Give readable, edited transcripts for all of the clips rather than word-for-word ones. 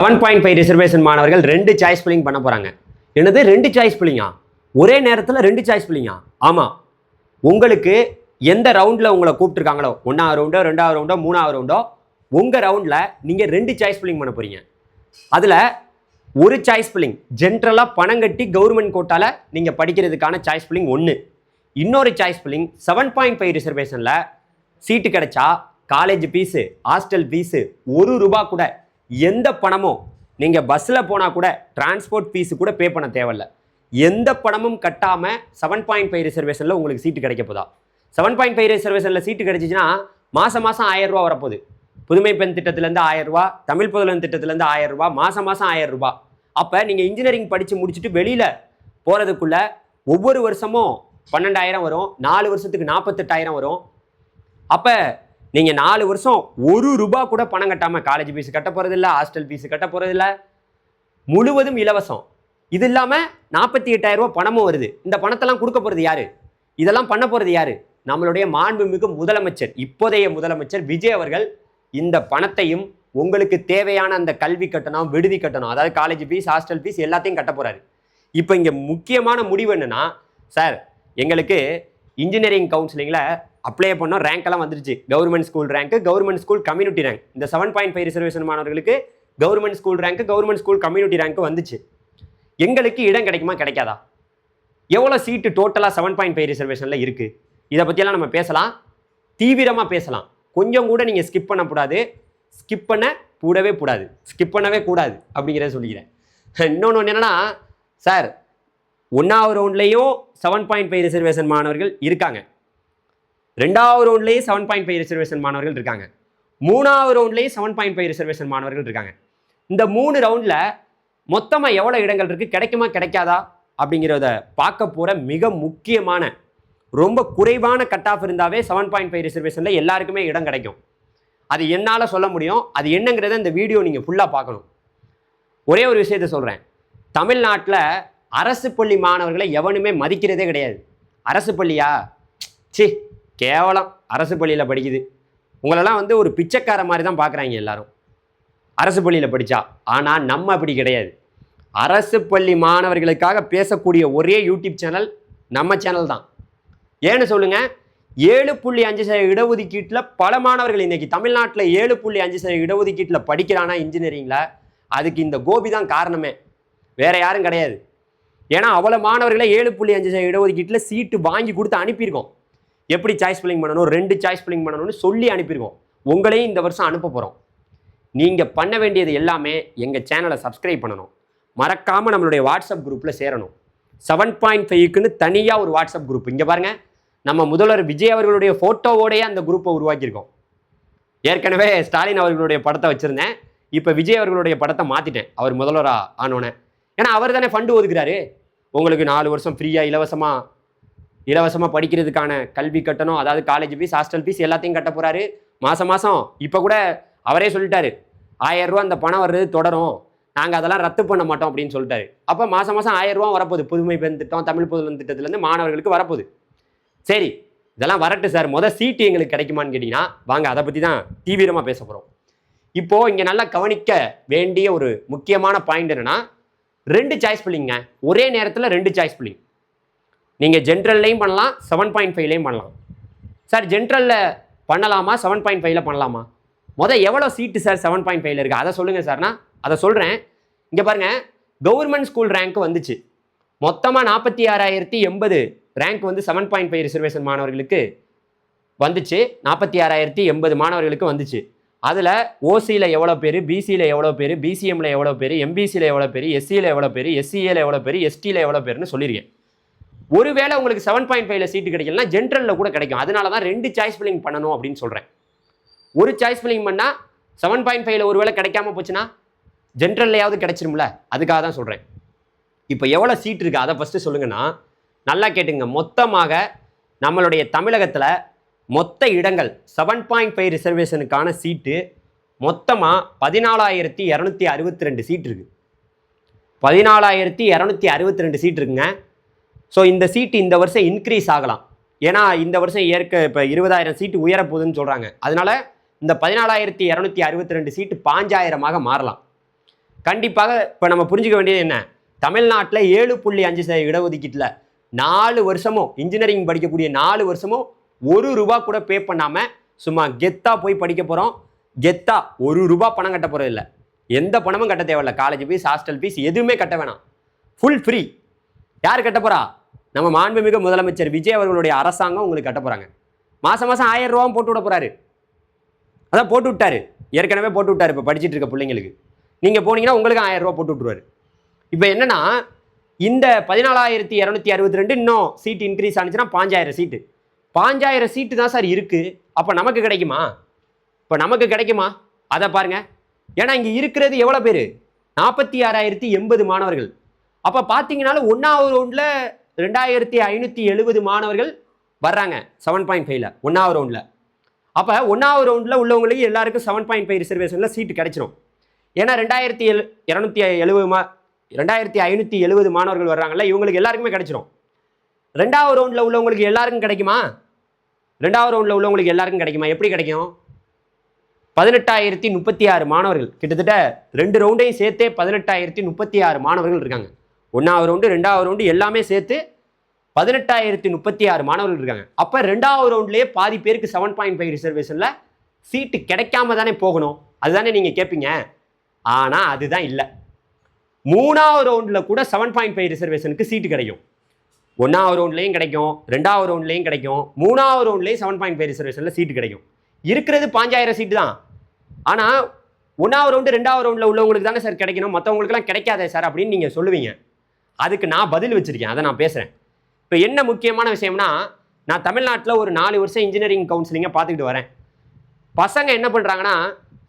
7.5 reservation மாணவர்கள் 2 choice filling பண்ண போறாங்க. என்னது 2 சாய்ஸ் ஃபில்லிங்கா? ஒரே நேரத்தில் 2 சாய்ஸ் ஃபில்லிங்கா? ஆமா. உங்களுக்கு எந்த ரவுண்ட்ல உங்களை கூப்பிட்டுருக்காங்களோ 1வது ரவுண்டோ 2வது ரவுண்டோ 3வது ரவுண்டோ உங்க ரவுண்ட்ல நீங்க 2 சாய்ஸ் ஃபில்லிங் பண்ண போறீங்க. அதுல ஒரு சாய்ஸ் ஃபில்லிங் ஜென்ரலா பணம் கட்டி கவர்மெண்ட் கோட்டால நீங்க படிக்கிறதுக்கான சாய்ஸ் ஃபில்லிங் 1. இன்னொரு சாய்ஸ் ஃபில்லிங் 7.5 ரிசர்வேஷன்ல சீட்டு கிடைச்சா காலேஜ் ஃபீஸு ஹாஸ்டல் ஃபீஸு ₹1 கூட எந்த பணமும் நீங்கள் பஸ்ஸில் போனால் கூட டிரான்ஸ்போர்ட் ஃபீஸு கூட பே பண்ண தேவையில்லை. எந்த பணமும் கட்டாமல் 7.5 ரிசர்வேஷனில் உங்களுக்கு சீட்டு கிடைக்க போதா? 7.5 ரிசர்வேஷனில் சீட்டு கிடைச்சிச்சுன்னா மாதம் மாதம் ₹1000 வரப்போகுது. புதுமை பெண் திட்டத்திலேருந்து ₹1000, தமிழ் புதல்வன் திட்டத்திலேருந்து ₹1000, மாதம் மாதம் ₹1000. அப்போ நீங்கள் இன்ஜினியரிங் படித்து முடிச்சுட்டு வெளியில் போகிறதுக்குள்ள ஒவ்வொரு வருஷமும் 12,000 வரும், 4 வருஷத்துக்கு 48,000 வரும். அப்போ நீங்கள் 4 வருஷம் ₹1 கூட பணம் கட்டாமல் காலேஜ் ஃபீஸ் கட்ட போகிறதில்ல, ஹாஸ்டல் ஃபீஸ் கட்ட போகிறதில்ல, முழுவதும் இலவசம். இது இல்லாமல் 48,000 பணமும் வருது. இந்த பணத்தெல்லாம் கொடுக்க போகிறது யாரு? இதெல்லாம் பண்ண போகிறது யாரு? நம்மளுடைய மாண்புமிகு முதலமைச்சர், இப்போதைய முதலமைச்சர் விஜய் அவர்கள் இந்த பணத்தையும் உங்களுக்கு தேவையான அந்த கல்வி கட்டணம், விடுதி கட்டணம், அதாவது காலேஜ் ஃபீஸ், ஹாஸ்டல் ஃபீஸ் எல்லாத்தையும் கட்ட போகிறாரு. இப்போ இங்கே முக்கியமான முடிவு என்னன்னா, சார் எங்களுக்கு இன்ஜினியரிங் கவுன்சிலிங்கில் அப்ளை பண்ணோம், ரேங்க் எல்லாம் வந்துருச்சு. Government school rank, government school community rank. இந்த 7.5 ரிசர்வேஷன் மாணவர்களுக்கு government school rank, government school community rank வந்துச்சு. எங்களுக்கு இடம் கிடைக்குமா கிடைக்காதா? எவ்வளோ சீட்டு டோட்டலாக 7.5 ரிசர்வேஷனில் இருக்குது? இதை பற்றியெல்லாம் நம்ம பேசலாம், தீவிரமாக பேசலாம். கொஞ்சம் கூட நீங்கள் ஸ்கிப் பண்ணக்கூடாது, ஸ்கிப் பண்ணவே கூடாது அப்படிங்கிறத சொல்லிக்கிறேன். இன்னொன்று என்னென்னா, சார் 1வது ரவுண்ட்லேயும் 7.5 ரிசர்வேஷன் மாணவர்கள் இருக்காங்க, 2வது ரவுண்ட்லேயும் 7.5 ரிசர்வேஷன் மாணவர்கள் இருக்காங்க, 3வது ரவுண்ட்லேயும் 7.5 ரிசர்வேஷன் மாணவர்கள் இருக்காங்க. இந்த 3 ரவுண்டில் மொத்தமாக எவ்வளோ இடங்கள் இருக்குது, கிடைக்குமா கிடைக்காதா அப்படிங்கிறத பார்க்க போகிற மிக முக்கியமான, ரொம்ப குறைவான கட் ஆஃப் இருந்தாவே 7.5 ரிசர்வேஷனில் எல்லாருக்குமே இடம் கிடைக்கும். அது என்னால் சொல்ல முடியும். அது என்னங்கிறத இந்த வீடியோ நீங்கள் ஃபுல்லாக பார்க்கணும். ஒரே ஒரு விஷயத்த சொல்கிறேன். தமிழ்நாட்டில் அரசு பள்ளி மாணவர்களை எவனுமே மதிக்கிறதே கிடையாது. அரசு பள்ளியா, சி கேவலம், அரசு பள்ளியில் படிக்குது, உங்களெல்லாம் வந்து ஒரு பிச்சைக்கார மாதிரி தான் பார்க்குறாங்க எல்லாரும் அரசு பள்ளியில் படித்தா. ஆனால் நம்ம அப்படி கிடையாது. அரசு பள்ளி மாணவர்களுக்காக பேசக்கூடிய ஒரே யூடியூப் சேனல் நம்ம சேனல் தான். ஏன்னு சொல்லுங்கள், 7.5% இடஒதுக்கீட்டில் பல மாணவர்கள் இன்றைக்கி தமிழ்நாட்டில் 7.5% இடஒதுக்கீட்டில் படிக்கிறானா இன்ஜினியரிங்கில், அதுக்கு இந்த கோபி தான் காரணமே, வேறு யாரும் கிடையாது. ஏன்னா அவ்வளோ மாணவர்களை 7.5% இடஒதுக்கீட்டில் சீட்டு வாங்கி கொடுத்து அனுப்பியிருக்கோம். எப்படி சாய்ஸ் ஃபில்லிங் பண்ணணும், 2 சாய்ஸ் ஃபில்லிங் பண்ணணும்னு சொல்லி அனுப்பியிருக்கோம். உங்களையும் இந்த வருஷம் அனுப்ப போகிறோம். நீங்கள் பண்ண வேண்டியது எல்லாமே எங்கள் சேனலை சப்ஸ்கிரைப் பண்ணணும், மறக்காமல் நம்மளுடைய வாட்ஸ்அப் குரூப்பில் சேரணும். 7.5க்குன்னு தனியாக ஒரு வாட்ஸ்அப் குரூப். இங்கே பாருங்கள், நம்ம முதல்வர் விஜய் அவர்களுடைய ஃபோட்டோவோடையே அந்த குரூப்பை உருவாக்கியிருக்கோம். ஏற்கனவே ஸ்டாலின் அவர்களுடைய படத்தை வச்சுருந்தேன், இப்போ விஜய் அவர்களுடைய படத்தை மாற்றிட்டேன். அவர் முதல்வராக ஆனோன்னே, ஏன்னா அவர் தானே ஃபண்டு ஒதுக்குறாரு. உங்களுக்கு 4 வருஷம் ஃப்ரீயாக இலவசமாக படிக்கிறதுக்கான கல்வி கட்டணம், அதாவது காலேஜ் ஃபீஸ், ஹாஸ்டல் ஃபீஸ் எல்லாத்தையும் கட்ட போகிறாரு. மாதம் இப்போ கூட அவரே சொல்லிட்டாரு, ₹1000 அந்த பணம் வர்றது தொடரும், நாங்கள் அதெல்லாம் ரத்து பண்ண மாட்டோம் அப்படின்னு சொல்லிட்டாரு. அப்போ மாதம் ₹1000 வரப்போகுது. புதுமை பெண் திட்டம், தமிழ் புதல்வன் திட்டத்திலேருந்து மாணவர்களுக்கு வரப்போகுது. சரி, இதெல்லாம் வரட்டு சார், சீட்டு எங்களுக்கு கிடைக்குமான்னு கேட்டிங்கன்னா வாங்க, அதை பற்றி தான் தீவிரமாக பேச போகிறோம். இப்போது இங்கே நல்லா கவனிக்க வேண்டிய ஒரு முக்கியமான பாயிண்ட் என்னென்னா, 2 சாய்ஸ் ஃபில்லிங்க, ஒரே நேரத்தில் 2 சாய்ஸ் ஃபில்லிங். நீங்கள் ஜென்ரல்லையும் பண்ணலாம், 7.5லையும் பண்ணலாம். சார் ஜென்ரலில் பண்ணலாமா, 7.5ல பண்ணலாமா? எவ்வளோ சீட்டு சார் 7.5ல இருக்குது அதை சொல்லுங்கள் சார்னா அதை சொல்கிறேன். இங்கே பாருங்கள், கவர்மெண்ட் ஸ்கூல் ரேங்க் வந்துச்சு. மொத்தமாக 46,080 ரேங்க் வந்து 7.5 ரிசர்வேஷன் மாணவர்களுக்கு வந்துச்சு. 46,080 மாணவர்களுக்கு வந்துச்சு. அதில் ஓசியில் எவ்வளோ பேர், பிசியில் எவ்வளோ பேர், பிசிஎம்மில் எவ்வளோ பேர், எம்பிசியில் எவ்வளோ பேர், எஸ்சியில் எவ்வளோ பேர், எஸ்சிஏல எவ்வளோ பேர், எஸ்டியில் எவ்வளோ பேர்னு சொல்லியிருக்கேன். ஒருவேளை உங்களுக்கு 7.5ல சீட்டு கிடைக்கலன்னா ஜென்ரலில் கூட கிடைக்கும். அதனால தான் 2 சாய்ஸ் ஃபில்லிங் பண்ணணும் அப்படின்னு சொல்கிறேன். ஒரு சாய்ஸ் ஃபில்லிங் பண்ணால் 7.5ல ஒருவேளை கிடைக்காம போச்சுன்னா ஜென்ரல்லையாவது கிடைச்சிரும்ல, அதுக்காக தான் சொல்கிறேன். இப்போ எவ்வளோ சீட் இருக்குது அதை ஃபஸ்ட்டு சொல்லுங்கன்னா, நல்லா கேட்டுங்க. மொத்தமாக நம்மளுடைய தமிழகத்தில் மொத்த இடங்கள் 7.5 ரிசர்வேஷனுக்கான சீட்டு மொத்தமாக 14,262 சீட் இருக்குது. 14,262 சீட் இருக்குங்க. ஸோ இந்த சீட்டு இந்த வருஷம் இன்க்ரீஸ் ஆகலாம். ஏன்னா இந்த வருஷம் இப்போ 20,000 சீட்டு உயரப்போகுதுன்னு சொல்கிறாங்க. அதனால் இந்த 14,262 சீட்டு 5,000 மாறலாம். கண்டிப்பாக இப்போ நம்ம புரிஞ்சுக்க வேண்டியது என்ன, தமிழ்நாட்டில் 7.5% இடஒதுக்கீட்டில் 4 வருஷமும் இன்ஜினியரிங் படிக்கக்கூடிய 4 வருஷமும் ₹1 கூட பே பண்ணாமல் சும்மா கெத்தா போய் படிக்க போகிறோம். கெத்தா ₹1 பணம் கட்ட போகிறது இல்லை, எந்த பணமும் கட்ட தேவையில்லை. காலேஜ் ஃபீஸ், ஹாஸ்டல் ஃபீஸ் எதுவுமே கட்ட வேணாம், ஃபுல் ஃப்ரீ. யார் கட்ட போகிறா? நம்ம மாண்புமிகு முதலமைச்சர் விஜய் அவர்களுடைய அரசாங்கம் உங்களுக்கு கட்ட போகிறாங்க. மாதம் மாதம் ₹1000 போட்டு விட போகிறாரு. அதான் போட்டு விட்டாரு, ஏற்கனவே போட்டு விட்டாரு. இப்போ படிச்சுட்டு இருக்க பிள்ளைங்களுக்கு நீங்கள் போனீங்கன்னா உங்களுக்கு ₹1000 போட்டு விட்டுருவாரு. இப்போ என்னன்னா, இந்த 14,262 இன்னும் சீட் இன்க்ரீஸ் ஆனிச்சுன்னா 5000 சீட்டு. 5000 சீட்டு தான் சார் இருக்குது. அப்போ நமக்கு கிடைக்குமா? இப்போ நமக்கு கிடைக்குமா அதை பாருங்க. ஏன்னா இங்கே இருக்கிறது எவ்வளோ பேர்? 46,080 மாணவர்கள். அப்போ பார்த்தீங்கன்னாலும் 1வது ரவுண்டில் 2570 மாணவர்கள் வர்றாங்க 7.5ல் 1வது ரவுண்டில். அப்போ 1வது ரவுண்டில் உள்ளவங்களுக்கு எல்லாருக்கும் 7.5 ரிசர்வேஷனில் சீட்டு கிடைச்சிடும். ஏன்னா 2570 மாணவர்கள் வர்றாங்கல்ல, இவங்களுக்கு எல்லாருக்குமே கிடைச்சிடும். 2வது ரவுண்டில் உள்ளவங்களுக்கு எல்லாருக்கும் கிடைக்குமா? 2வது ரவுண்டில் உள்ளவங்களுக்கு எல்லாருக்கும் கிடைக்குமா? எப்படி கிடைக்கும்? 18,036 மாணவர்கள், கிட்டத்தட்ட 2 ரவுண்டையும் சேர்த்தே 18,036 மாணவர்கள் இருக்காங்க. 1வது ரவுண்டு 2வது ரவுண்டு எல்லாமே சேர்த்து 18,036 மாணவர்கள் இருக்காங்க. அப்போ 2வது ரவுண்ட்லேயே பாதி பேருக்கு 7.5 ரிசர்வேஷனில் சீட்டு கிடைக்காம தானே போகணும், அதுதானே நீங்கள் கேட்பீங்க. ஆனால் அதுதான் இல்லை. 3வது ரவுண்டில் கூட 7.5 ரிசர்வேஷனுக்கு சீட்டு கிடைக்கும். 1வது ரவுண்ட்லேயும் கிடைக்கும், 2வது ரவுண்ட்லேயும் கிடைக்கும், 3வது ரவுண்ட்லேயும் 7.5 ரிசர்வேஷனில் சீட்டு கிடைக்கும். இருக்கிறது 5000 சீட்டு தான். ஆனால் 1வது ரவுண்டு 2வது ரவுண்டில் உள்ளவங்களுக்கு தானே சார் கிடைக்கணும், மற்றவங்களுக்குலாம் கிடைக்காதே சார் அப்படின்னு நீங்கள் சொல்லுவீங்க. அதுக்கு நான் பதில் வச்சுருக்கேன், அதை நான் பேசுகிறேன். இப்போ என்ன முக்கியமான விஷயம்னா, நான் தமிழ்நாட்டில் ஒரு 4 வருஷம் இன்ஜினியரிங் கவுன்சிலிங்கை பார்த்துக்கிட்டு வரேன். பசங்க என்ன பண்ணுறாங்கன்னா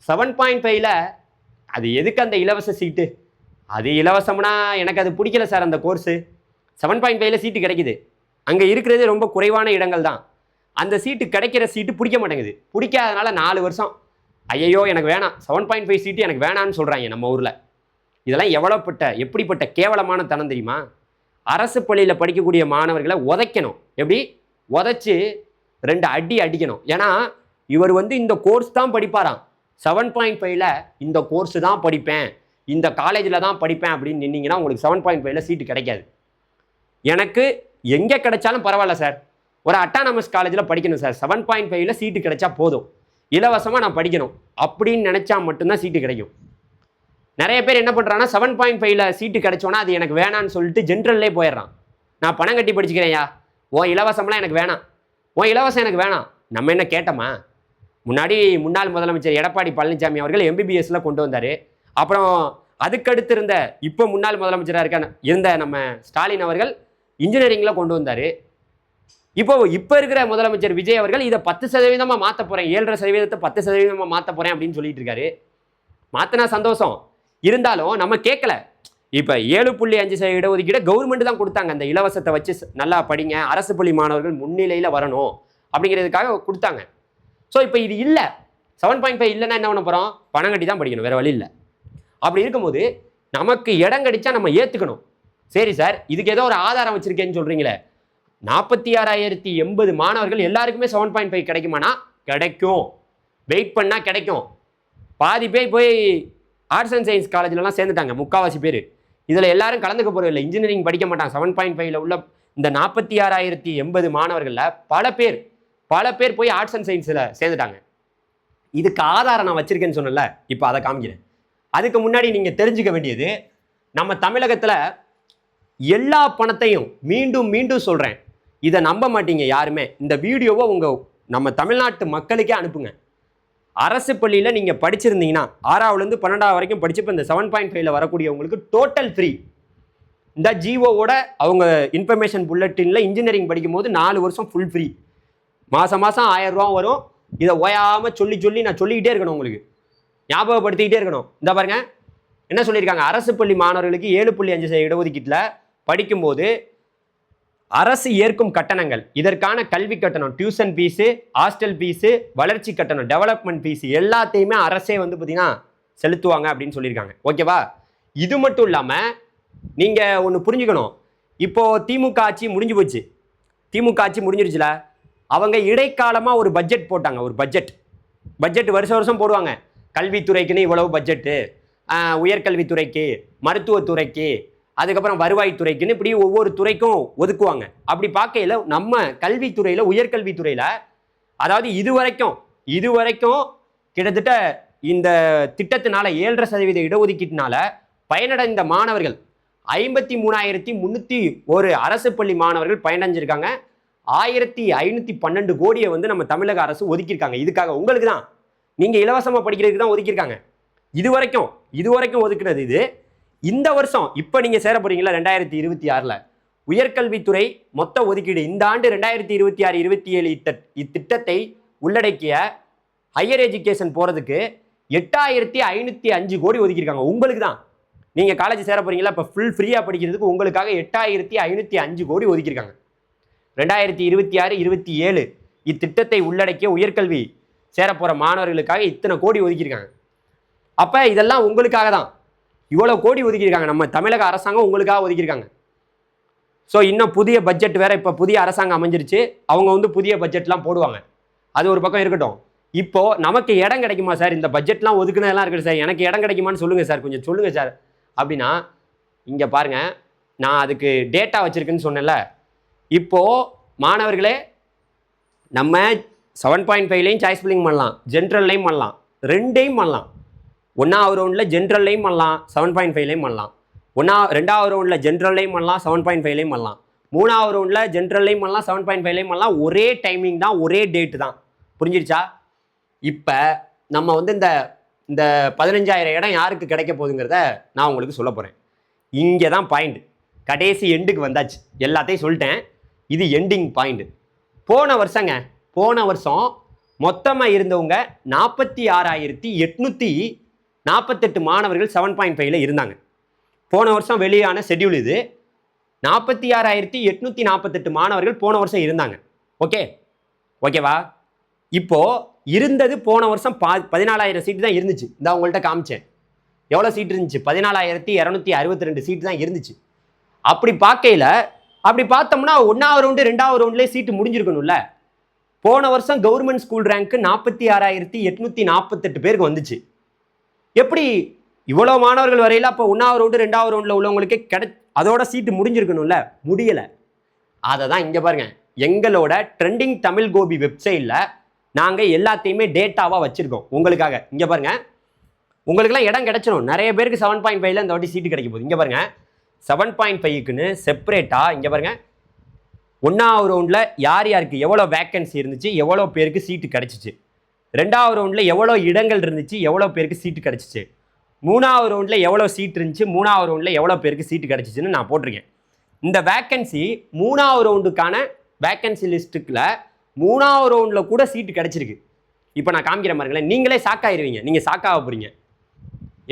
7.5ல் அது எதுக்கு அந்த இலவச சீட்டு, அது இலவசம்னா எனக்கு அது பிடிக்கல சார் அந்த கோர்ஸு. 7.5ல் சீட்டு கிடைக்குது, அங்கே இருக்கிறது ரொம்ப குறைவான இடங்கள் தான். அந்த சீட்டு கிடைக்கிற சீட்டு பிடிக்க மாட்டேங்குது. பிடிக்காதனால 4 வருஷம் ஐயோ எனக்கு வேணாம், 7.5 சீட்டு எனக்கு வேணான்னு சொல்கிறாங்க நம்ம ஊரில். இதெல்லாம் எப்படிப்பட்ட கேவலமான தனம் தெரியுமா? அரசு பள்ளியில் படிக்கக்கூடிய மாணவர்களை உதைக்கணும். எப்படி உதைச்சி 2 அடி அடிக்கணும். ஏன்னா இவர் இந்த கோர்ஸ் தான் படிப்பாராம். 7.5ல் இந்த கோர்ஸ் தான் படிப்பேன், இந்த காலேஜில் தான் படிப்பேன் அப்படின்னு நின்னீங்கன்னா உங்களுக்கு 7.5ல் சீட்டு கிடைக்காது. எனக்கு எங்கே கிடைச்சாலும் பரவாயில்ல சார், ஒரு அட்டானமஸ் காலேஜில் படிக்கணும் சார், 7.5ல் சீட்டு கிடைச்சா போதும், இலவசமாக நான் படிக்கணும் அப்படின்னு நினச்சா மட்டும்தான் சீட்டு கிடைக்கும். நிறைய பேர் என்ன பண்ணுறாங்கன்னா 7.5ல் சீட்டு கிடைச்சோன்னா அது எனக்கு வேணான்னு சொல்லிட்டு ஜென்ரல்லே போயிடுறான். நான் பணம் கட்டி படிச்சுக்கிறேன்யா, இலவசம்லாம் எனக்கு வேணாம், இலவசம் எனக்கு வேணாம். நம்ம என்ன கேட்டோமா? முன்னாள் முதலமைச்சர் எடப்பாடி பழனிசாமி அவர்கள் MBBSல கொண்டு வந்தார். அப்புறம் அதுக்கடுத்து இப்போ முன்னாள் முதலமைச்சராக இருந்த நம்ம ஸ்டாலின் அவர்கள் இன்ஜினியரிங்கில் கொண்டு வந்தார். இப்போ இருக்கிற முதலமைச்சர் விஜய் அவர்கள் இதை 10% மாற்ற போகிறேன், 7.5% 10% மாற்ற போகிறேன் அப்படின்னு சொல்லிட்டு இருக்காரு. மாற்றினா சந்தோஷம், இருந்தாலும் நம்ம கேட்கல. இப்போ 7.5% இடஒதுக்கீடு கவர்மெண்ட் தான் கொடுத்தாங்க. அந்த இலவசத்தை வச்சு நல்லா படிங்க, அரசு பள்ளி மாணவர்கள் முன்னிலையில் வரணும் அப்படிங்கிறதுக்காக கொடுத்தாங்க. ஸோ இப்போ இது இல்லை, 7.5 இல்லைன்னா என்ன பண்ண போகிறோம்? பணம் கட்டி தான் படிக்கணும், வேறு வழி இல்லை. அப்படி இருக்கும்போது நமக்கு இடம் கிடைச்சா நம்ம ஏற்றுக்கணும். சரி சார், இதுக்கு ஏதோ ஒரு ஆதாரம் வச்சுருக்கேன்னு சொல்கிறீங்களே, 46,080 மாணவர்கள் எல்லாருக்குமே 7.5 கிடைக்குமானா? கிடைக்கும், வெயிட் பண்ணால் கிடைக்கும். பாதி பேர் போய் ஆர்ட்ஸ் அண்ட் சயின்ஸ் காலேஜ்லலாம் சேர்ந்துட்டாங்க, முக்கால்வாசி பேர். இதில் எல்லாரும் கலந்துக்க போகிறது இல்லை, இன்ஜினியரிங் படிக்க மாட்டாங்க. 7.5ல் உள்ள இந்த 46,080 மாணவர்களில் பல பேர் போய் ஆர்ட்ஸ் அண்ட் சயின்ஸில் சேர்ந்துட்டாங்க. இதுக்கு ஆதாரம் நான் வச்சுருக்கேன்னு சொன்னல, இப்போ அதை காமிக்கிறேன். அதுக்கு முன்னாடி நீங்கள் தெரிஞ்சுக்க வேண்டியது, நம்ம தமிழகத்தில் எல்லா பணத்தையும் மீண்டும் சொல்கிறேன், இதை நம்ப மாட்டீங்க யாருமே. இந்த வீடியோவை நம்ம தமிழ்நாட்டு மக்களுக்கே அனுப்புங்க. அரசு பள்ளியில் நீங்கள் படிச்சிருந்தீங்கன்னா 6ஆவதுலேருந்து 12ஆவது வரைக்கும் படிச்சுப்போ இந்த 7.5ல் வரக்கூடியவங்களுக்கு டோட்டல் ஃப்ரீ. இந்த ஜிஓவோட அவங்க இன்ஃபர்மேஷன் புல்லட்டினில் இன்ஜினியரிங் படிக்கும்போது 4 வருஷம் ஃபுல் ஃப்ரீ. மாதம் ₹1000 வரும். இதை ஓயாமல் சொல்லி நான் சொல்லிக்கிட்டே இருக்கணும், உங்களுக்கு ஞாபகப்படுத்திக்கிட்டே இருக்கணும். இந்த பாருங்க என்ன சொல்லியிருக்காங்க, அரசு பள்ளி மாணவர்களுக்கு 7.5% இடஒதுக்கீட்டில் படிக்கும்போது அரசு ஏற்கும் கட்டணங்கள், இதற்கான கல்வி கட்டணம், டியூஷன் ஃபீஸு, ஹாஸ்டல் ஃபீஸு, வளர்ச்சி கட்டணம், டெவலப்மெண்ட் ஃபீஸு எல்லாத்தையுமே அரசே பார்த்தீங்கன்னா செலுத்துவாங்க அப்படின்னு சொல்லியிருக்காங்க. ஓகேவா? இது மட்டும் இல்லாமல் நீங்கள் ஒன்று புரிஞ்சுக்கணும். இப்போது திமுக ஆட்சி முடிஞ்சு போச்சு, திமுக ஆட்சி முடிஞ்சிருச்சுல, அவங்க இடைக்காலமாக ஒரு பட்ஜெட் போட்டாங்க. ஒரு பட்ஜெட் வருஷம் போடுவாங்க. கல்வித்துறைக்குன்னு இவ்வளவு பட்ஜெட்டு, உயர்கல்வித்துறைக்கு, மருத்துவத்துறைக்கு, அதுக்கப்புறம் வருவாய்த்துறைக்குன்னு இப்படி ஒவ்வொரு துறைக்கும் ஒதுக்குவாங்க. அப்படி பார்க்கையில் நம்ம கல்வித்துறையில், உயர்கல்வித்துறையில், அதாவது இதுவரைக்கும் கிட்டத்தட்ட இந்த திட்டத்தினால 7.5% இடஒதுக்கீட்டினால பயனடைந்த மாணவர்கள் 53,301 அரசு பள்ளி மாணவர்கள் பயனடைஞ்சிருக்காங்க. 1,512 கோடியை வந்து நம்ம தமிழக அரசு ஒதுக்கியிருக்காங்க. இதுக்காக உங்களுக்கு தான், நீங்க இலவசமா படிக்கிறதுக்கு தான் ஒதுக்கியிருக்காங்க. இதுவரைக்கும் ஒதுக்குனது இது. இந்த வருஷம் இப்ப நீங்க சேர போறீங்களா 2026ல உயர்கல்வித்துறை மொத்த ஒதுக்கீடு இந்த ஆண்டு 2026-27 இத்திட்டத்தை உள்ளடக்கிய ஹையர் எஜுகேஷன் போறதுக்கு 8,505 கோடி ஒதுக்கியிருக்காங்க. உங்களுக்கு தான், நீங்க காலேஜ் சேர போறீங்களா, இப்ப ஃபுல் ஃப்ரீயா படிக்கிறதுக்கு உங்களுக்காக 8,505 கோடி ஒதுக்கியிருக்காங்க. 2026-27 இத்திட்டத்தை உள்ளடக்கிய உயர்கல்வி சேர போற மாணவர்களுக்காக இத்தனை கோடி ஒதுக்கியிருக்காங்க. அப்ப இதெல்லாம் உங்களுக்காக தான் இவ்வளவு கோடி ஒதுக்கியிருக்காங்க. நம்ம தமிழக அரசாங்கம் உங்களுக்காக ஒதுக்கியிருக்காங்க. ஸோ இன்னும் புதிய பட்ஜெட் வேற, இப்போ புதிய அரசாங்கம் அமைஞ்சிருச்சு, அவங்க வந்து புதிய பட்ஜெட்லாம் போடுவாங்க. அது ஒரு பக்கம் இருக்கட்டும். இப்போ நமக்கு இடம் கிடைக்குமா சார், இந்த பட்ஜெட்லாம் ஒதுக்குனதெல்லாம் இருக்குது சார், எனக்கு இடம் கிடைக்குமான்னு சொல்லுங்க சார், கொஞ்சம் சொல்லுங்க சார் அப்படின்னா, இங்க பாருங்க, நான் அதுக்கு டேட்டா வச்சிருக்குன்னு சொன்னேன்ல. இப்போ மாணவர்களே, நம்ம 7.5லையும் சாய்ஸ் ஃபில்லிங் பண்ணலாம், ஜென்ரல்லையும் பண்ணலாம், ரெண்டையும் பண்ணலாம். 1வது ரவுண்டில் ஜென்ரல்லையும் பண்ணலாம், 7.5லையும் பண்ணலாம். 2வது ரவுண்டில் ஜென்ரல்லையும் பண்ணலாம், 7.5லையும் பண்ணலாம். 3வது ரவுண்டில் ஜென்ரல்லையும் பண்ணலாம், 7.5லையும் பண்ணலாம். ஒரே டைமிங் தான், ஒரே டேட்டு தான். புரிஞ்சிருச்சா? இப்போ நம்ம வந்து இந்த 15,000 இடம் யாருக்கு கிடைக்க போகுதுங்கிறத நான் உங்களுக்கு சொல்ல போகிறேன். இங்கே தான் பாயிண்ட். கடைசி எண்டுக்கு வந்தாச்சு, எல்லாத்தையும் சொல்லிட்டேன். இது எண்டிங் பாயிண்ட். போன வருஷம் மொத்தமாக இருந்தவங்க 46,848 மாணவர்கள் 7.5ல இருந்தாங்க. போன வருஷம் வெளியான ஷெட்யூல் இது. 46,848 மாணவர்கள் போன வருஷம் இருந்தாங்க. ஓகேவா? இப்போ இருந்தது போன வருஷம் 14,000 சீட்டு தான் இருந்துச்சு. இந்த உங்கள்கிட்ட காமிச்சேன். எவ்வளோ சீட் இருந்துச்சு? 14,262 சீட்டு தான் இருந்துச்சு. அப்படி பார்த்தோம்னா 1வது ரவுண்டு 2வது ரவுண்ட்லேயே சீட்டு முடிஞ்சிருக்கணும்ல. போன வருஷம் கவர்மெண்ட் ஸ்கூல் ரேங்க்கு 46,848 பேருக்கு வந்துச்சு. எப்படி இவ்வளோ மாணவர்கள் வரையில அப்போ 1வது ரவுண்டு 2வது ரவுண்டில் உள்ளவங்களுக்கே அதோட சீட்டு முடிஞ்சிருக்கணும்ல, முடியலை. அதை தான் இங்கே பாருங்க, எங்களோட ட்ரெண்டிங் தமிழ் கோபி வெப்சைட்டில் நாங்கள் எல்லாத்தையுமே டேட்டாவாக வச்சுருக்கோம் உங்களுக்காக. இங்கே பாருங்க, உங்களுக்குலாம் இடம் கிடைச்சிடும். நிறைய பேருக்கு 7.5ல இந்த வாட்டி சீட்டு கிடைக்க போகுது. இங்கே பாருங்க, 7.5க்குன்னு செப்பரேட்டாக இங்கே பாருங்க, 1வது ரவுண்டில் யார் யாருக்கு எவ்வளோ வேக்கன்சி இருந்துச்சு, எவ்வளோ பேருக்கு சீட்டு கிடச்சிச்சு. 2வது ரவுண்டில் எவ்வளோ இடங்கள் இருந்துச்சு, எவ்வளோ பேருக்கு சீட்டு கிடச்சிச்சு. 3வது ரவுண்டில் எவ்வளோ சீட் இருந்துச்சு, 3வது ரவுண்டில் எவ்வளோ பேருக்கு சீட்டு கிடச்சிச்சின்னு நான் போட்டிருக்கேன். இந்த வேக்கன்சி 3வது ரவுண்டுக்கான வேக்கன்சி லிஸ்ட்டுக்குள்ள 3வது ரவுண்டில் கூட சீட்டு கிடச்சிருக்கு. இப்போ நான் காமிக்கிற மாதிரிங்களேன், நீங்களே ஷாக்காயிருவீங்க. நீங்கள் ஷாக்காக போகிறீங்க.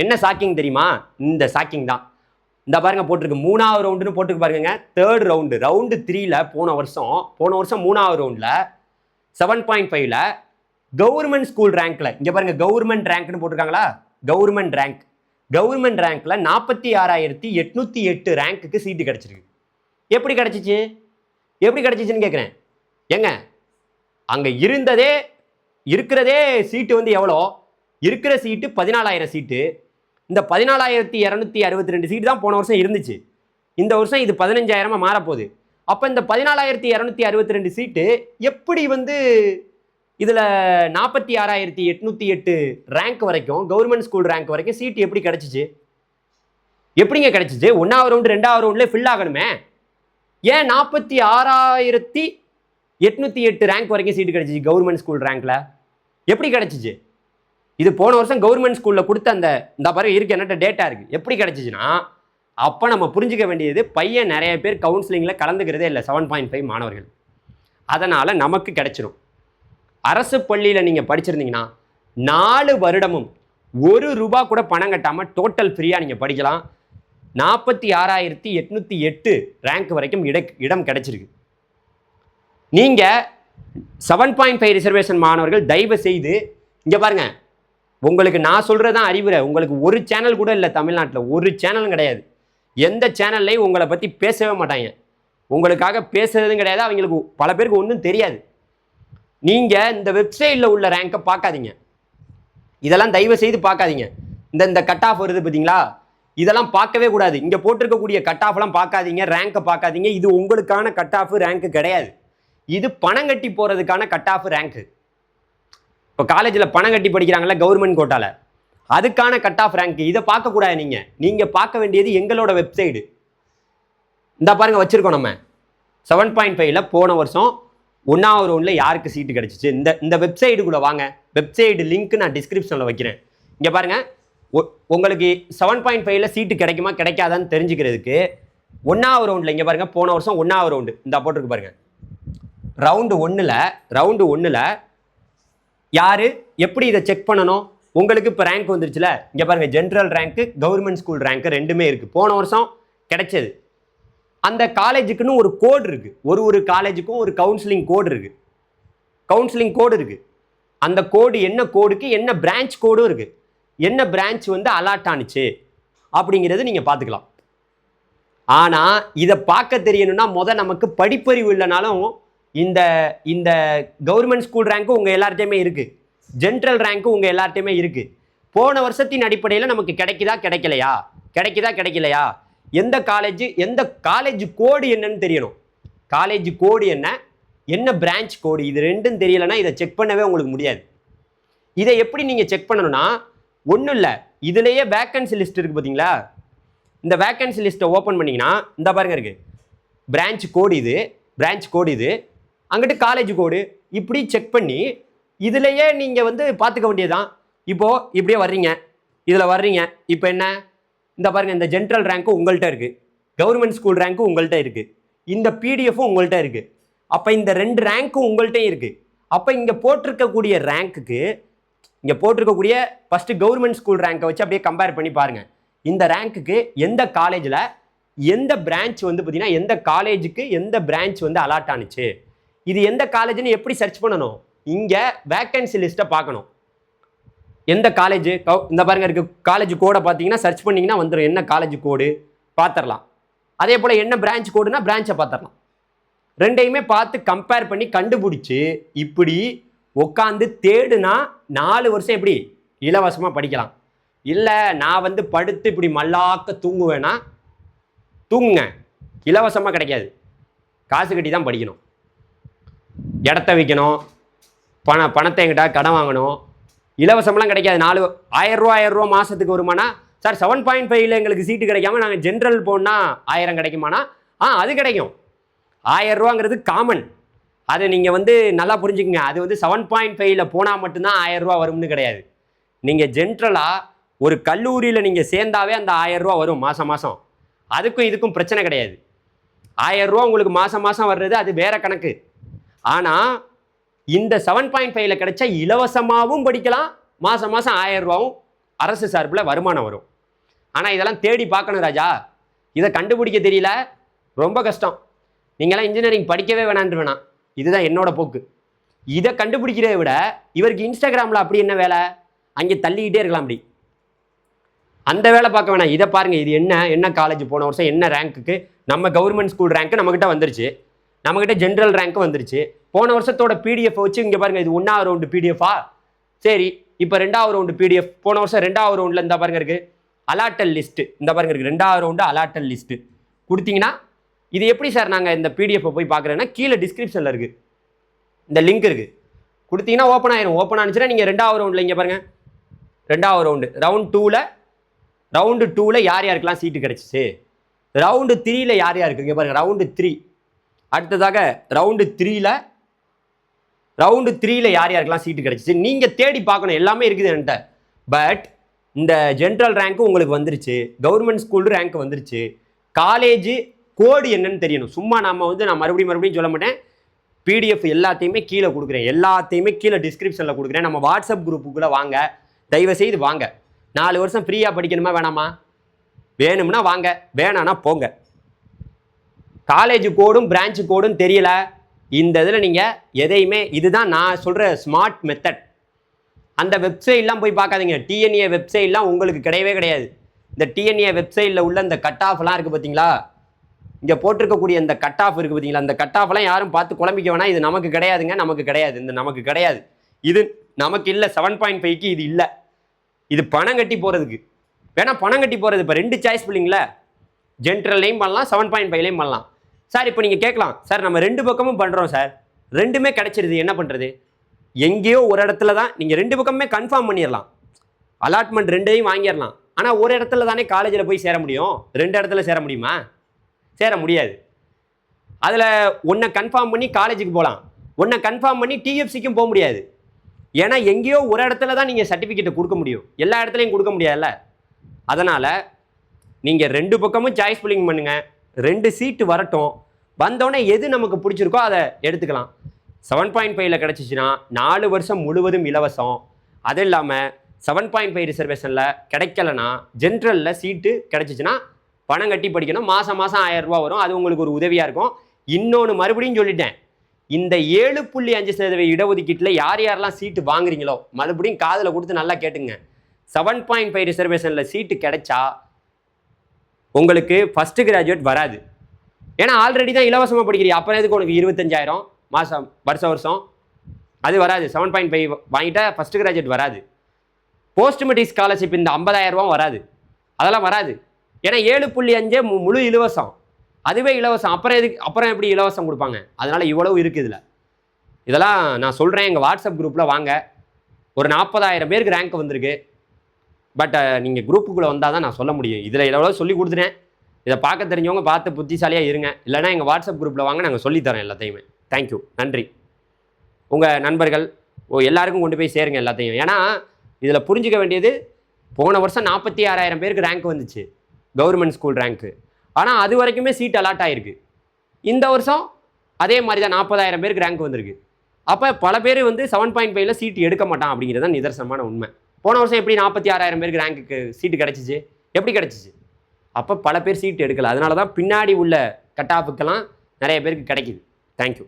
என்ன ஷாக்கிங் தெரியுமா? இந்த ஷாக்கிங் தான். இந்த பாருங்க போட்டிருக்கு 3வது ரவுண்டுன்னு போட்டுருக்கு பாருங்க. 3rd ரவுண்டு, ரவுண்டு 3ல போன வருஷம் 3வது ரவுண்டில் 7.5ல கவர்மெண்ட் ஸ்கூல் ரேங்க்ல இங்கே பாருங்க, கவர்மெண்ட் ரேங்க்னு போட்டிருக்காங்களா? கவர்மெண்ட் ரேங்க்ல 46,808 ரேங்க்குக்கு சீட்டு கிடைச்சிருக்கு. எப்படி கிடைச்சிச்சுன்னு கேட்குறேன். ஏங்க, அங்கே இருக்கிறதே சீட்டு வந்து எவ்வளோ? இருக்கிற சீட்டு 14,000 சீட்டு. இந்த 14,262 சீட்டு தான் போன வருஷம் இருந்துச்சு. இந்த வருஷம் இது 15,000 மாறப்போகுது. அப்போ இந்த 14,262 சீட்டு எப்படி வந்து இதில் 46,808 ரேங்க் வரைக்கும், கவர்மெண்ட் ஸ்கூல் ரேங்க் வரைக்கும் சீட்டு எப்படி கிடைச்சிச்சு? எப்படிங்க கிடைச்சிச்சு? 1வது ரவுண்டு 2வது ரவுண்ட்லேயே ஃபில் ஆகணுமே. ஏன் 46,808 ரேங்க் வரைக்கும் சீட்டு கிடைச்சிச்சு கவர்மெண்ட் ஸ்கூல் ரேங்க்ல? எப்படி கிடைச்சிச்சு? இது போன வருஷம் கவர்மெண்ட் ஸ்கூலில் கொடுத்த இந்த பாருங்க இருக்கு, என்னட்ட டேட்டா இருக்கு. எப்படி கிடைச்சிச்சுன்னா, அப்போ நம்ம புரிஞ்சுக்க வேண்டியது, பையன் நிறைய பேர் கவுன்சிலிங்கில் கலந்துக்கிறதே இல்லை 7.5 மாணவர்கள். அதனால் நமக்கு கிடைச்சிடும். அரசு பள்ளியில் நீங்கள் படிச்சிருந்தீங்கன்னா 4 வருடமும் ₹1 கூட பணம் கட்டாமல் டோட்டல் ஃப்ரீயாக நீங்கள் படிக்கலாம். 46,808 ரேங்க் வரைக்கும் இடம் கிடைச்சிருக்கு. நீங்கள் 7.5 ரிசர்வேஷன் மாணவர்கள் தயவு செய்து இங்கே பாருங்க, உங்களுக்கு நான் சொல்கிறது தான் அறிவுரை. உங்களுக்கு ஒரு சேனல் கூட இல்லை தமிழ்நாட்டில், ஒரு சேனலும் கிடையாது. எந்த சேனல்லையும் உங்களை பற்றி பேசவே மாட்டாங்க. உங்களுக்காக பேசுறதும் கிடையாது. அவங்களுக்கு பல பேருக்கு ஒன்றும் தெரியாது. நீங்கள் இந்த வெப்சைட்டில் உள்ள ரேங்கை பார்க்காதீங்க. இதெல்லாம் தயவு செய்து பார்க்காதீங்க. இந்த கட் ஆஃப் வருது பார்த்தீங்களா, இதெல்லாம் பார்க்கவே கூடாது. இங்கே போட்டிருக்கக்கூடிய கட் ஆஃப்லாம் பார்க்காதீங்க, ரேங்கை பார்க்காதீங்க. இது உங்களுக்கான கட் ஆஃப் ரேங்க்கு கிடையாது. இது பணம் கட்டி போகிறதுக்கான கட் ஆஃப் ரேங்க்கு. இப்போ காலேஜில் பணம் கட்டி படிக்கிறாங்கல்ல கவர்மெண்ட் கோட்டால, அதுக்கான கட் ஆஃப் ரேங்க். இதை பார்க்கக்கூடாது. நீங்கள் பார்க்க வேண்டியது எங்களோட வெப்சைடு. இந்த பாருங்க வச்சிருக்கோம் நம்ம 7.5ல போன வருஷம் 1வது ரவுண்டில் யாருக்கு சீட்டு கிடச்சிச்சு. இந்த வெப்சைட்டுக்குள்ளே வாங்க. வெப்சைடு லிங்க் நான் டிஸ்கிரிப்ஷனில் வைக்கிறேன். இங்கே பாருங்கள், உங்களுக்கு 7.5ல சீட்டு கிடைக்குமா கிடைக்காதான்னு தெரிஞ்சுக்கிறதுக்கு 1வது ரவுண்டில் இங்கே பாருங்கள், போன வருஷம் 1வது ரவுண்டு இந்த போட்டிருக்கு பாருங்கள். ரவுண்டு ஒன்றில் யார் எப்படி இதை செக் பண்ணணும்? உங்களுக்கு இப்போ ரேங்க் வந்துருச்சுல, இங்கே பாருங்கள், general rank government school rank ரெண்டுமே இருக்குது. போன வருஷம் கிடைச்சது. அந்த காலேஜுக்குன்னு ஒரு கோடு இருக்குது. ஒரு காலேஜுக்கும் ஒரு கவுன்சிலிங் கோடு இருக்குது. அந்த கோடு என்ன கோடுக்கு என்ன பிரான்ச் கோடும் இருக்குது. என்ன பிரான்ச் வந்து அலாட் ஆனிச்சு அப்படிங்கிறது நீங்கள் பார்த்துக்கலாம். ஆனால் இதை பார்க்க தெரியணும்னா நமக்கு படிப்பறிவு இல்லைனாலும் இந்த கவர்மெண்ட் ஸ்கூல் ரேங்க்கு உங்கள் எல்லார்ட்டையுமே இருக்குது, ஜென்ரல் ரேங்க்கு உங்கள் எல்லார்ட்டையுமே இருக்குது. போன வருஷத்தின் அடிப்படையில் நமக்கு கிடைக்கலையா, எந்த காலேஜ் கோடு என்னன்னு தெரியணும். காலேஜ் கோடு என்ன பிரான்ச் கோடு, இது ரெண்டும் தெரியலைன்னா இதை செக் பண்ணவே உங்களுக்கு முடியாது. இதை எப்படி நீங்கள் செக் பண்ணணும்னா, ஒன்றும் இல்லை, இதுலேயே வேக்கன்சி லிஸ்ட் இருக்குது பார்த்தீங்களா. இந்த வேக்கன்சி லிஸ்ட்டை ஓப்பன் பண்ணிங்கன்னா இந்த பாருங்க இருக்குது, பிரான்ச் கோடு இது, அங்கிட்டு காலேஜ் கோடு, இப்படி செக் பண்ணி இதுலேயே நீங்கள் வந்து பார்த்துக்க வேண்டியதுதான். இப்போது இப்படியே வர்றீங்க, இப்போ என்ன, இந்த பாருங்கள், இந்த ஜென்ரல் ரேங்க்கும் உங்கள்கிட்ட இருக்குது, கவர்மெண்ட் ஸ்கூல் ரேங்க்கும் உங்கள்கிட்ட இருக்குது, இந்த பிடிஎஃப்பும் உங்கள்கிட்ட இருக்குது. அப்போ இந்த 2 ரேங்க்கும் உங்கள்கிட்டையும் இருக்குது. அப்போ இங்கே போட்டிருக்கக்கூடிய ரேங்க்குக்கு, இங்கே போட்டிருக்கக்கூடிய ஃபஸ்ட்டு கவர்மெண்ட் ஸ்கூல் ரேங்கை வச்சு அப்படியே கம்பேர் பண்ணி பாருங்கள். இந்த ரேங்க்குக்கு எந்த காலேஜில் எந்த பிரான்ச் வந்து பார்த்தீங்கன்னா, எந்த காலேஜுக்கு எந்த பிரான்ச் வந்து அலாட் ஆனிச்சு, இது எந்த காலேஜ்னு எப்படி சர்ச் பண்ணணும்? இங்கே வேக்கன்சி லிஸ்ட்டை பார்க்கணும். எந்த காலேஜ், இந்த பாருங்க இருக்கு, காலேஜ் கோடை பார்த்தீங்கன்னா சர்ச் பண்ணிங்கன்னா வந்துடும், என்ன காலேஜ் கோடு பார்த்துடலாம். அதே போல் என்ன பிரான்ச் கோடுனா பிரான்ச்சை பார்த்துடலாம். ரெண்டையுமே பார்த்து கம்பேர் பண்ணி கண்டுபிடிச்சி இப்படி உட்காந்து தேடுனா 4 வருஷம் எப்படி இலவசமாக படிக்கலாம். இல்லை நான் வந்து படுத்து இப்படி மல்லாக்க தூங்குவேன்னா தூங்குங்க, இலவசமாக கிடைக்காது, காசு கட்டி தான் படிக்கணும். இடத்த விற்கணும், பணத்தை எங்கிட்ட கடன் வாங்கணும், இலவசம்லாம் கிடைக்காது. 1000 ரூபா மாதத்துக்கு வருமானா? சார் 7.5ல எங்களுக்கு சீட்டு கிடைக்காம நாங்கள் ஜென்ரல் போனால் 1000 கிடைக்குமானா? அது கிடைக்கும். 1000 ரூபாங்கிறது காமன். அதை நீங்கள் வந்து நல்லா புரிஞ்சுக்கங்க. அது வந்து 7.5ல போனால் மட்டும்தான் 1000 ரூபா வரும்னு கிடையாது. நீங்கள் ஜென்ரலாக ஒரு கல்லூரியில் நீங்கள் சேர்ந்தாவே அந்த 1000 ரூபா வரும் மாதம். அதுக்கும் இதுக்கும் பிரச்சனை கிடையாது. 1000 ரூபா உங்களுக்கு மாதம் வர்றது அது வேற கணக்கு. ஆனால் இந்த 7.5ல கிடைச்சா இலவசமாகவும் படிக்கலாம், மாதம் 1000 ரூபாவும் அரசு சார்பில் வருமானம் வரும். ஆனால் இதெல்லாம் தேடி பார்க்கணும் ராஜா. இதை கண்டுபிடிக்க தெரியல, ரொம்ப கஷ்டம். நீங்களாம் இன்ஜினியரிங் படிக்கவே வேணாம். இதுதான் என்னோட போக்கு. இதை கண்டுபிடிக்கிறத விட இவருக்கு இன்ஸ்டாகிராமில் அப்படி என்ன வேலை, அங்கே தள்ளிக்கிட்டே இருக்கலாம். அப்படி அந்த வேலை பார்க்க வேணாம். இதை பாருங்கள், இது என்ன காலேஜ் போன வருஷம் என்ன ரேங்க்குக்கு, நம்ம கவர்மெண்ட் ஸ்கூல் ரேங்க்கு நம்மகிட்ட வந்துருச்சு, நம்மகிட்ட ஜென்ரல் ரேங்க்கு வந்துருச்சு. போன வருஷத்தோட பிடிஎஃப் வச்சு இங்கே பாருங்கள், இது 1வது ரவுண்டு பிடிஎஃபா, சரி. இப்போ 2வது ரவுண்டு பிடிஎஃப், போன வருஷம் 2வது ரவுண்டில் இந்த பாருங்க இருக்குது அலாட்டல் லிஸ்ட்டு, இந்த பாருங்க இருக்குது 2வது ரவுண்டு அலாட்டல் லிஸ்ட்டு கொடுத்தீங்கன்னா, இது எப்படி சார் நாங்கள் இந்த பிடிஎஃப்பை போய் பார்க்குறேன்னா, கீழே டிஸ்கிரிப்ஷனில் இருக்குது இந்த லிங்க் இருக்குது, கொடுத்தீங்கன்னா ஓப்பன் ஆயிரும். ஓப்பன் ஆனிச்சுன்னா நீங்கள் 2வது ரவுண்டில் இங்கே பாருங்கள், 2வது ரவுண்டு ரவுண்டு 2ல் யார் யாருக்கெல்லாம் சீட்டு கிடச்சிச்சு, ரவுண்டு 3ல் யார் யாருக்கு, இங்கே பாருங்கள் ரவுண்டு 3. அடுத்ததாக ரவுண்டு 3ல் யார் யாருக்கெல்லாம் சீட்டு கிடச்சிச்சு நீங்கள் தேடி பார்க்கணும். எல்லாமே இருக்குது என்கிட்ட. பட் இந்த ஜென்ரல் ரேங்க்கு உங்களுக்கு வந்துருச்சு, கவர்மெண்ட் ஸ்கூல் ரேங்க் வந்துருச்சு, காலேஜ் கோடு என்னன்னு தெரியணும். சும்மா நான் மறுபடியும் சொல்ல மாட்டேன். பிடிஎஃப் எல்லாத்தையுமே கீழே கொடுக்குறேன், எல்லாத்தையுமே கீழே டிஸ்கிரிப்ஷனில் கொடுக்குறேன். நம்ம வாட்ஸ்அப் குரூப்புக்குள்ளே வாங்க, தயவுசெய்து வாங்க. 4 வருஷம் ஃப்ரீயாக படிக்கணுமா வேணாமா? வேணும்னா வாங்க, வேணான்னா போங்க. காலேஜ் கோடும் பிரான்ச் கோடும் தெரியல, இந்த இதில் நீங்கள் எதையுமே, இதுதான் நான் சொல்கிற ஸ்மார்ட் மெத்தட். அந்த வெப்சைட்லாம் போய் பார்க்காதீங்க. டிஎன்ஏ வெப்சைட்லாம் உங்களுக்கு கிடையாது. இந்த டிஎன்ஏ வெப்சைட்டில் உள்ள இந்த கட் ஆஃப்லாம் இருக்குது பார்த்தீங்களா, இங்கே போட்டிருக்கக்கூடிய இந்த கட் ஆஃப் இருக்குது பார்த்தீங்களா, அந்த கட் ஆஃப்லாம் யாரும் பார்த்து குழம்பிக்க வேணாம். இது நமக்கு கிடையாதுங்க, நமக்கு கிடையாது. இது நமக்கு இல்லை. 7.5க்கு இது இல்லை. இது பணம் கட்டி போகிறதுக்கு. வேணா பணம் கட்டி போகிறது. இப்போ 2 சாய்ஸ் பில்லிங்கில் ஜென்ரல்லையும் பண்ணலாம், 7.5லையும் பண்ணலாம். சார் இப்போ நீங்கள் கேட்கலாம், சார் நம்ம 2 பக்கமும் பண்ணுறோம் சார், 2மே கிடச்சிருது, என்ன பண்ணுறது? எங்கேயோ ஒரு இடத்துல தான் நீங்கள் 2 பக்கமுமே கன்ஃபார்ம் பண்ணிடலாம், அலாட்மெண்ட் 2ஐயும் வாங்கிடலாம். ஆனால் ஒரு இடத்துல தானே காலேஜில் போய் சேர முடியும், 2 இடத்துல சேர முடியுமா? சேர முடியாது. அதில் ஒன்றை கன்ஃபார்ம் பண்ணி காலேஜுக்கு போகலாம், ஒன்றை கன்ஃபார்ம் பண்ணி டிஎஃப்சிக்கும் போக முடியாது. ஏன்னா எங்கேயோ ஒரு இடத்துல தான் நீங்கள் சர்டிஃபிகேட்டை கொடுக்க முடியும், எல்லா இடத்துலையும் கொடுக்க முடியாதுல்ல. அதனால் நீங்கள் 2 பக்கமும் சாய்ஸ் பில்லிங் பண்ணுங்கள், 2 சீட்டு வரட்டும், வந்தோடனே எது நமக்கு பிடிச்சிருக்கோ அதை எடுத்துக்கலாம். 7.5ல் கிடச்சிச்சின்னா 4 வருஷம் முழுவதும் இலவசம். அது இல்லாமல் 7.5 ரிசர்வேஷனில் கிடைக்கலனா ஜென்ரலில் சீட்டு கிடச்சிச்சின்னா பணம் கட்டி படிக்கணும், மாதம் 1000 ரூபா வரும், அது உங்களுக்கு ஒரு உதவியாக இருக்கும். இன்னொன்று மறுபடியும் சொல்லிட்டேன், இந்த 7.5% இடஒதுக்கீட்டில் யார் யாரெல்லாம் சீட்டு வாங்குறீங்களோ மறுபடியும் காதில் கொடுத்து நல்லா கேட்டுங்க. 7.5 ரிசர்வேஷனில் சீட்டு கிடைச்சா உங்களுக்கு ஃபஸ்ட்டு கிராஜுவேட் வராது. ஏன்னா ஆல்ரெடி தான் இலவசமாக படிக்கிறீங்க, அப்புறம் எதுக்கு உனக்கு 25,000 மாதம் வருஷம்? அது வராது. 7.5 வாங்கிட்டா ஃபஸ்ட்டு கிராஜுவேட் வராது. போஸ்ட் மெட்ரிக் ஸ்காலர்ஷிப் இந்த 50,000 ரூபா வராது, அதெல்லாம் வராது. ஏன்னா 7.5 முழு இலவசம், அதுவே இலவசம். அப்புறம் எப்படி இலவசம் கொடுப்பாங்க? அதனால் இவ்வளவு இருக்குது இதில். இதெல்லாம் நான் சொல்கிறேன், எங்கள் வாட்ஸ்அப் குரூப்பில் வாங்க. ஒரு 40,000 பேருக்கு ரேங்க் வந்திருக்கு. பட் நீங்கள் குரூப்புக்குள்ளே வந்தால் தான் நான் சொல்ல முடியும். இதில் எவ்வளோ சொல்லி கொடுத்துட்டேன், இதை பார்க்க தெரிஞ்சவங்க பார்த்து புத்திசாலியாக இருங்க. இல்லைனா எங்கள் வாட்ஸ்அப் குரூப்பில் வாங்க, நாங்கள் சொல்லித்தரோம் எல்லாத்தையுமே. தேங்க்யூ, நன்றி. உங்கள் நண்பர்கள் எல்லாருக்கும் கொண்டு போய் சேருங்க எல்லாத்தையும். ஏன்னா இதில் புரிஞ்சிக்க வேண்டியது, போன வருஷம் 46,000 பேருக்கு ரேங்க் வந்துச்சு, கவர்மெண்ட் ஸ்கூல் ரேங்க்கு. ஆனால் அது வரைக்குமே சீட் அலாட் ஆகிருக்கு. இந்த வருஷம் அதே மாதிரி தான் 40,000 பேருக்கு ரேங்க் வந்திருக்கு. அப்போ பல பேர் 7.5ல் சீட்டு எடுக்க மாட்டான் அப்படிங்கிறது தான் நிதர்சனமான உண்மை. போன வருஷம் எப்படி 46,000 பேருக்கு ரேங்க்குக்கு சீட்டு கிடச்சிச்சு? எப்படி கிடச்சிச்சு? அப்போ பல பேர் சீட்டு எடுக்கலை. அதனால தான் பின்னாடி உள்ள கட் ஆஃபுக்கெல்லாம் நிறைய பேருக்கு கிடைக்கிது. தேங்க்யூ.